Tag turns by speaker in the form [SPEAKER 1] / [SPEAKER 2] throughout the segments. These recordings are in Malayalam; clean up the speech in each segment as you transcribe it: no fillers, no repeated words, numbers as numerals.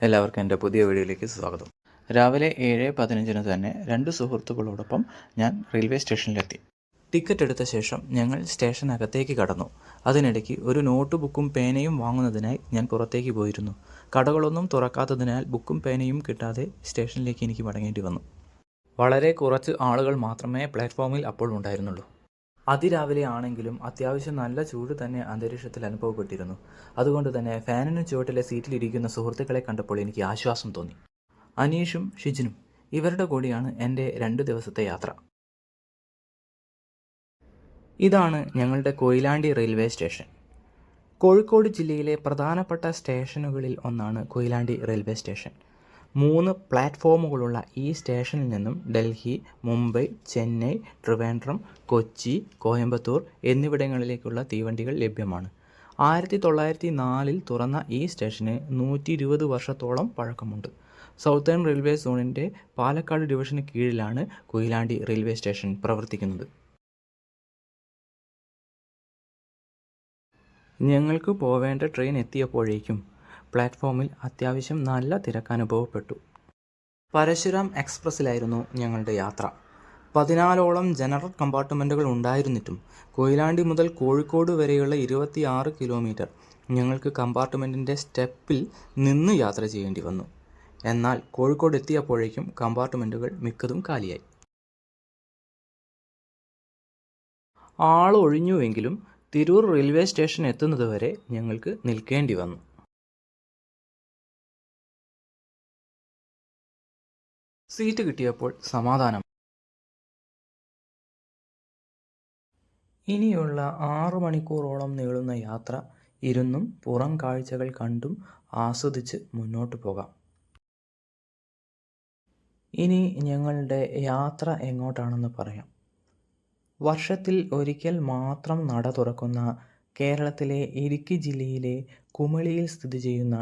[SPEAKER 1] എല്ലാവർക്കും എൻ്റെ പുതിയ വീഡിയോയിലേക്ക് സ്വാഗതം. രാവിലെ 7:15 തന്നെ 2 സുഹൃത്തുക്കളോടൊപ്പം ഞാൻ റെയിൽവേ സ്റ്റേഷനിലെത്തി. ടിക്കറ്റ് എടുത്ത ശേഷം ഞങ്ങൾ സ്റ്റേഷനകത്തേക്ക് കടന്നു. അതിനിടയ്ക്ക് ഒരു നോട്ട് ബുക്കും പേനയും വാങ്ങുന്നതിനായി ഞാൻ പുറത്തേക്ക് പോയിരുന്നു. കടകളൊന്നും തുറക്കാത്തതിനാൽ ബുക്കും പേനയും കിട്ടാതെ സ്റ്റേഷനിലേക്ക് എനിക്ക് മടങ്ങേണ്ടി വന്നു. വളരെ കുറച്ച് ആളുകൾ മാത്രമേ പ്ലാറ്റ്ഫോമിൽ അപ്പോൾ ഉണ്ടായിരുന്നുള്ളൂ. അതിരാവിലെ ആണെങ്കിലും അത്യാവശ്യം നല്ല ചൂട് തന്നെ അന്തരീക്ഷത്തിൽ അനുഭവപ്പെട്ടിരുന്നു. അതുകൊണ്ട് തന്നെ ഫാനിന് ചുവട്ടിലെ സീറ്റിലിരിക്കുന്ന സുഹൃത്തുക്കളെ കണ്ടപ്പോൾ എനിക്ക് ആശ്വാസം തോന്നി. അനീഷും ഷിജിനും ഇവരുടെ കൂടെയാണ് എൻ്റെ 2 ദിവസത്തെ യാത്ര. ഇതാണ് ഞങ്ങളുടെ കൊയിലാണ്ടി റെയിൽവേ സ്റ്റേഷൻ. കോഴിക്കോട് ജില്ലയിലെ പ്രധാനപ്പെട്ട സ്റ്റേഷനുകളിൽ ഒന്നാണ് കൊയിലാണ്ടി റെയിൽവേ സ്റ്റേഷൻ. 3 പ്ലാറ്റ്ഫോമുകളുള്ള ഈ സ്റ്റേഷനിൽ നിന്നും ഡൽഹി, മുംബൈ, ചെന്നൈ, ട്രിവാൻഡ്രം, കൊച്ചി, കോയമ്പത്തൂർ എന്നിവിടങ്ങളിലേക്കുള്ള തീവണ്ടികൾ ലഭ്യമാണ്. 1904 തുറന്ന ഈ സ്റ്റേഷന് 120 വർഷത്തോളം പഴക്കമുണ്ട്. സൗത്തേൺ റെയിൽവേ സോണിൻ്റെ പാലക്കാട് ഡിവിഷന് കീഴിലാണ് കൊയിലാണ്ടി റെയിൽവേ സ്റ്റേഷൻ പ്രവർത്തിക്കുന്നത്. ഞങ്ങൾക്ക് പോവേണ്ട ട്രെയിൻ എത്തിയപ്പോഴേക്കും പ്ലാറ്റ്ഫോമിൽ അത്യാവശ്യം നല്ല തിരക്ക് അനുഭവപ്പെട്ടു. പരശുരാം എക്സ്പ്രസ്സിലായിരുന്നു ഞങ്ങളുടെ യാത്ര. 14ഓളം ജനറൽ കമ്പാർട്ട്മെൻറ്റുകൾ ഉണ്ടായിരുന്നിട്ടും കൊയിലാണ്ടി മുതൽ കോഴിക്കോട് വരെയുള്ള 26 കിലോമീറ്റർ ഞങ്ങൾക്ക് കമ്പാർട്ട്മെൻറ്റിൻ്റെ സ്റ്റെപ്പിൽ നിന്ന് യാത്ര ചെയ്യേണ്ടി വന്നു. എന്നാൽ കോഴിക്കോട് എത്തിയപ്പോഴേക്കും കമ്പാർട്ട്മെൻറ്റുകൾ മിക്കതും കാലിയായി. ആളൊഴിഞ്ഞുവെങ്കിലും തിരൂർ റെയിൽവേ സ്റ്റേഷൻ എത്തുന്നതുവരെ ഞങ്ങൾക്ക് നിൽക്കേണ്ടി വന്നു. സീറ്റ് കിട്ടിയപ്പോൾ സമാധാനം. ഇനിയുള്ള 6 മണിക്കൂറോളം നീളുന്ന യാത്ര ഇരുന്നും പുറം കാഴ്ചകൾ കണ്ടും ആസ്വദിച്ച് മുന്നോട്ട് പോകാം. ഇനി ഞങ്ങളുടെ യാത്ര എങ്ങോട്ടാണെന്ന് പറയാം. വർഷത്തിൽ ഒരിക്കൽ മാത്രം നട തുറക്കുന്ന കേരളത്തിലെ ഇടുക്കി ജില്ലയിലെ കുമളിയിൽ സ്ഥിതി ചെയ്യുന്ന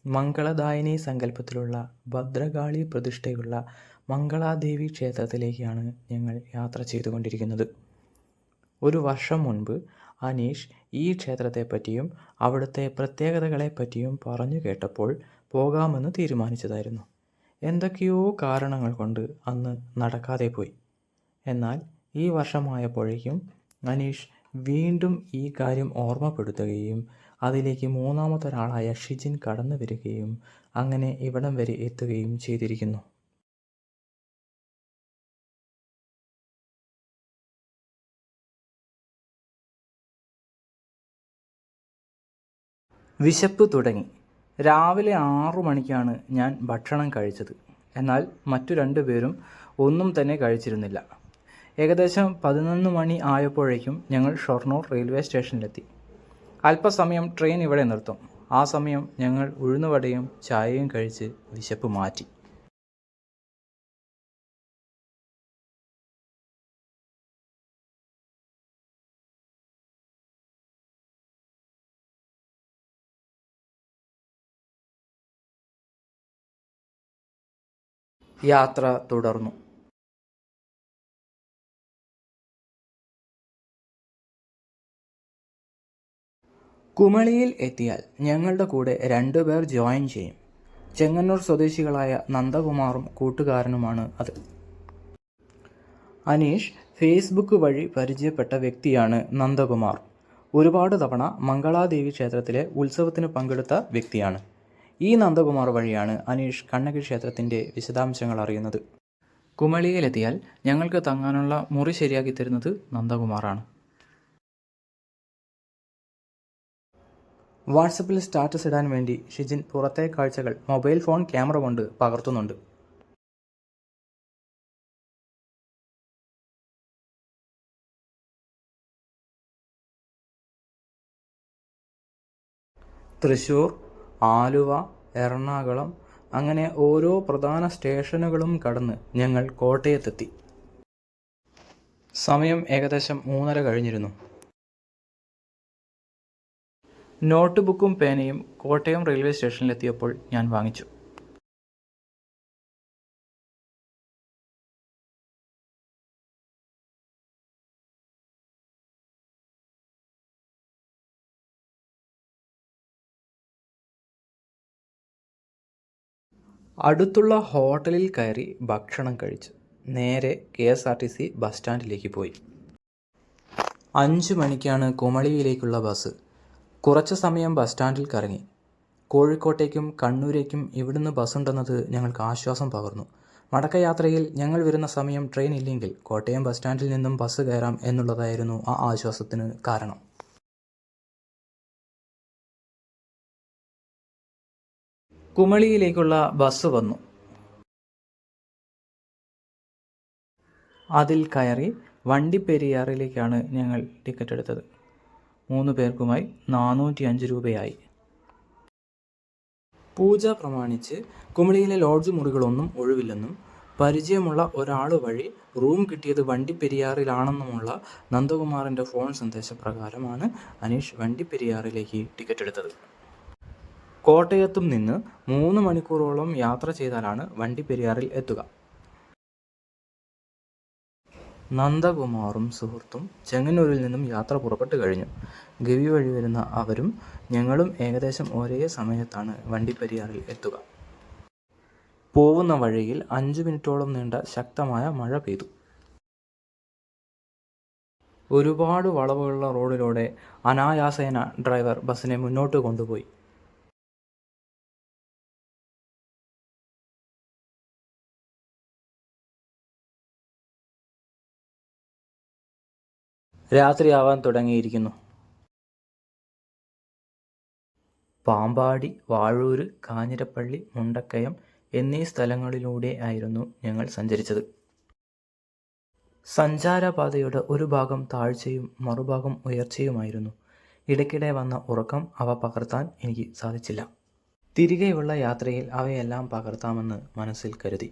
[SPEAKER 1] മംഗളദായിനി സങ്കല്പത്തിലുള്ള ഭദ്രകാളി പ്രതിഷ്ഠയുള്ള മംഗളാദേവി ക്ഷേത്രത്തിലേക്കാണ് ഞങ്ങൾ യാത്ര ചെയ്തുകൊണ്ടിരിക്കുന്നത്. ഒരു വർഷം മുൻപ് അനീഷ് ഈ ക്ഷേത്രത്തെപ്പറ്റിയും അവിടുത്തെ പ്രത്യേകതകളെപ്പറ്റിയും പറഞ്ഞു കേട്ടപ്പോൾ പോകാമെന്ന് തീരുമാനിച്ചതായിരുന്നു. എന്തൊക്കെയോ കാരണങ്ങൾ കൊണ്ട് അന്ന് നടക്കാതെ പോയി. എന്നാൽ ഈ വർഷമായപ്പോഴേക്കും അനീഷ് വീണ്ടും ഈ കാര്യം ഓർമ്മപ്പെടുത്തുകയും അതിലേക്ക് മൂന്നാമതൊരാളായ ഷിജിൻ കടന്നു വരികയും അങ്ങനെ ഇവിടം വരെ എത്തുകയും ചെയ്തിരിക്കുന്നു. വിശപ്പ് തുടങ്ങി. രാവിലെ 6 മണിക്കാണ് ഞാൻ ഭക്ഷണം കഴിച്ചത്. എന്നാൽ മറ്റു 2 പേരും ഒന്നും തന്നെ കഴിച്ചിരുന്നില്ല. ഏകദേശം 11 മണി ആയപ്പോഴേക്കും ഞങ്ങൾ ഷൊർണൂർ റെയിൽവേ സ്റ്റേഷനിലെത്തി. അല്പസമയം ട്രെയിൻ ഇവിടെ നിർത്തും. ആ സമയം ഞങ്ങൾ ഉഴുന്നുവടയും ചായയും കഴിച്ച് വിശപ്പ് മാറ്റി. യാത്ര തുടർന്നു. കുമളിയിൽ എത്തിയാൽ ഞങ്ങളുടെ കൂടെ 2 പേർ ജോയിൻ ചെയ്യും. ചെങ്ങന്നൂർ സ്വദേശികളായ നന്ദകുമാറും കൂട്ടുകാരനുമാണ് അത്. അനീഷ് ഫേസ്ബുക്ക് വഴി പരിചയപ്പെട്ട വ്യക്തിയാണ് നന്ദകുമാർ. ഒരുപാട് തവണ മംഗളാദേവി ക്ഷേത്രത്തിലെ ഉത്സവത്തിന് പങ്കെടുത്ത വ്യക്തിയാണ്. ഈ നന്ദകുമാർ വഴിയാണ് അനീഷ് കണ്ണകി ക്ഷേത്രത്തിൻ്റെ വിശദാംശങ്ങൾ അറിയുന്നത്. കുമളിയിലെത്തിയാൽ ഞങ്ങൾക്ക് തങ്ങാനുള്ള മുറി ശരിയാക്കി തരുന്നത് നന്ദകുമാറാണ്. വാട്സപ്പിൽ സ്റ്റാറ്റസ് ഇടാൻ വേണ്ടി ഷിജിൻ പുറത്തെ കാഴ്ചകൾ മൊബൈൽ ഫോൺ ക്യാമറ കൊണ്ട് പകർത്തുന്നുണ്ട്. തൃശ്ശൂർ, ആലുവ, എറണാകുളം അങ്ങനെ ഓരോ പ്രധാന സ്റ്റേഷനുകളും കടന്ന് ഞങ്ങൾ കോട്ടയത്തെത്തി. സമയം ഏകദേശം 3:30 കഴിഞ്ഞിരുന്നു. നോട്ട് ബുക്കും പേനയും കോട്ടയം റെയിൽവേ സ്റ്റേഷനിലെത്തിയപ്പോൾ ഞാൻ വാങ്ങിച്ചു. അടുത്തുള്ള ഹോട്ടലിൽ കയറി ഭക്ഷണം കഴിച്ച് നേരെ KSRTC ബസ് സ്റ്റാൻഡിലേക്ക് പോയി. 5 മണിക്കാണ് കുമളിയിലേക്കുള്ള ബസ്. കുറച്ച് സമയം ബസ് സ്റ്റാൻഡിൽ കറങ്ങി. കോഴിക്കോട്ടേക്കും കണ്ണൂരേക്കും ഇവിടുന്ന് ബസ്സുണ്ടെന്നത് ഞങ്ങൾക്ക് ആശ്വാസം പകർന്നു. മടക്കയാത്രയിൽ ഞങ്ങൾ വരുന്ന സമയം ട്രെയിൻ ഇല്ലെങ്കിൽ കോട്ടയം ബസ് സ്റ്റാൻഡിൽ നിന്നും ബസ് കയറാം എന്നുള്ളതായിരുന്നു ആ ആശ്വാസത്തിന് കാരണം. കുമളിയിലേക്കുള്ള ബസ് വന്നു. അതിൽ കയറി വണ്ടിപ്പെരിയാറിലേക്കാണ് ഞങ്ങൾ ടിക്കറ്റ് എടുത്തത്. 3 പേർക്കുമായി 405 രൂപയായി. പൂജ പ്രമാണിച്ച് കുമളിയിലെ ലോഡ്ജ് മുറികളൊന്നും ഒഴിവില്ലെന്നും പരിചയമുള്ള ഒരാൾ വഴി റൂം കിട്ടിയത് വണ്ടിപ്പെരിയാറിലാണെന്നുമുള്ള നന്ദകുമാറിൻ്റെ ഫോൺ സന്ദേശപ്രകാരമാണ് അനീഷ് വണ്ടിപ്പെരിയാറിലേക്ക് ടിക്കറ്റ് എടുത്തത്. കോട്ടയത്തും നിന്ന് 3 മണിക്കൂറോളം യാത്ര ചെയ്താലാണ് വണ്ടിപ്പെരിയാറിൽ എത്തുക. നന്ദകുമാറും സുഹൃത്തും ചെങ്ങന്നൂരിൽ നിന്നും യാത്ര പുറപ്പെട്ടു കഴിഞ്ഞു. ഗവി വഴി വരുന്ന അവരും ഞങ്ങളും ഏകദേശം ഒരേ സമയത്താണ് വണ്ടിപ്പെരിയാറിൽ എത്തുക. പോവുന്ന വഴിയിൽ 5 മിനിറ്റോളം നീണ്ട ശക്തമായ മഴ പെയ്തു. ഒരുപാട് വളവുകളുള്ള റോഡിലൂടെ അനായാസേന ഡ്രൈവർ ബസ്സിനെ മുന്നോട്ട് കൊണ്ടുപോയി. രാത്രിയാവാൻ തുടങ്ങിയിരിക്കുന്നു. പാമ്പാടി, വാഴൂര്, കാഞ്ഞിരപ്പള്ളി, മുണ്ടക്കയം എന്നീ സ്ഥലങ്ങളിലൂടെ ആയിരുന്നു ഞങ്ങൾ സഞ്ചരിച്ചത്. സഞ്ചാരപാതയുടെ ഒരു ഭാഗം താഴ്ചയും മറുഭാഗം ഉയർച്ചയുമായിരുന്നു. ഇടയ്ക്കിടെ വന്ന ഉറക്കം അവ പകർത്താൻ എനിക്ക് സാധിച്ചില്ല. തിരികെയുള്ള യാത്രയിൽ അവയെല്ലാം പകർത്താമെന്ന് മനസ്സിൽ കരുതി.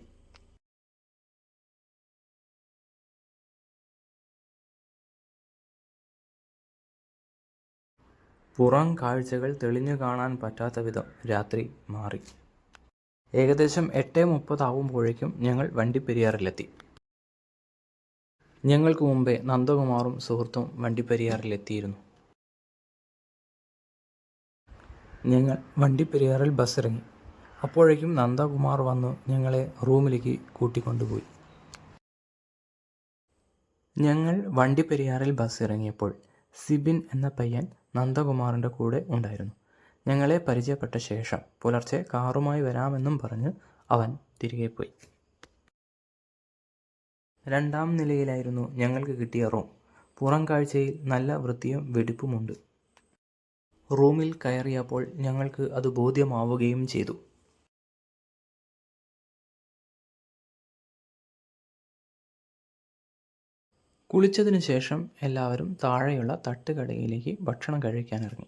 [SPEAKER 1] പുറം കാഴ്ചകൾ തെളിഞ്ഞു കാണാൻ പറ്റാത്ത വിധം രാത്രി മാറി. ഏകദേശം 8:30 ആവുമ്പോഴേക്കും ഞങ്ങൾ വണ്ടിപ്പെരിയാറിലെത്തി. ഞങ്ങൾക്ക് മുമ്പേ നന്ദകുമാറും സുഹൃത്തും വണ്ടിപ്പെരിയാറിലെത്തിയിരുന്നു. ഞങ്ങൾ വണ്ടിപ്പെരിയാറിൽ ബസ് ഇറങ്ങി. അപ്പോഴേക്കും നന്ദകുമാർ വന്നു ഞങ്ങളെ റൂമിലേക്ക് കൂട്ടിക്കൊണ്ടുപോയി. ഞങ്ങൾ വണ്ടിപ്പെരിയാറിൽ ബസ് ഇറങ്ങിയപ്പോൾ സിബിൻ എന്ന പയ്യൻ നന്ദകുമാറിൻ്റെ കൂടെ ഉണ്ടായിരുന്നു. ഞങ്ങളെ പരിചയപ്പെട്ട ശേഷം പുലർച്ചെ കാറുമായി വരാമെന്നും പറഞ്ഞ് അവൻ തിരികെ പോയി. 2ാം നിലയിലായിരുന്നു ഞങ്ങൾക്ക് കിട്ടിയ റൂം. പുറം കാഴ്ചയിൽ നല്ല വൃത്തിയും വെടിപ്പുമുണ്ട്. റൂമിൽ കയറിയപ്പോൾ ഞങ്ങൾക്ക് അത് ബോധ്യമാവുകയും ചെയ്തു. കുളിച്ചതിനു ശേഷം എല്ലാവരും താഴെയുള്ള തട്ടുകടയിലേക്ക് ഭക്ഷണം കഴിക്കാനിറങ്ങി.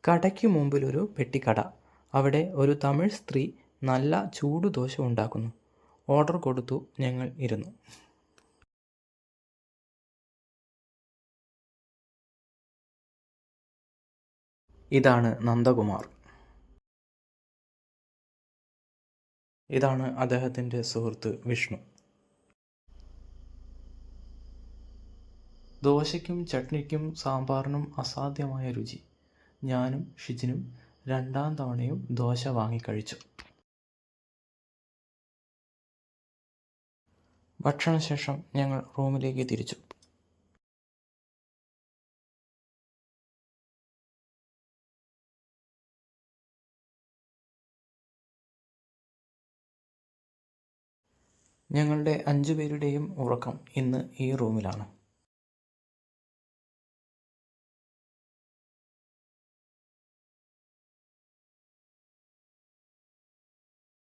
[SPEAKER 1] കടയ്ക്ക് മുമ്പിലൊരു പെട്ടിക്കട. അവിടെ ഒരു തമിഴ് സ്ത്രീ നല്ല ചൂടുദോശ ഉണ്ടാക്കുന്നു. ഓർഡർ കൊടുത്തു ഞങ്ങൾ ഇരുന്നു. ഇതാണ് നന്ദകുമാർ. ഇതാണ് അദ്ദേഹത്തിൻ്റെ സുഹൃത്ത് വിഷ്ണു. ദോശയ്ക്കും ചട്നിക്കും സാമ്പാറിനും അസാധ്യമായ രുചി. ഞാനും ഷിജിനും 2ാം തവണയും ദോശ വാങ്ങിക്കഴിച്ചു. ഭക്ഷണശേഷം ഞങ്ങൾ റൂമിലേക്ക് തിരിച്ചു. ഞങ്ങളുടെ 5 പേരുടെയും ഉറക്കം ഇന്ന് ഈ റൂമിലാണ്.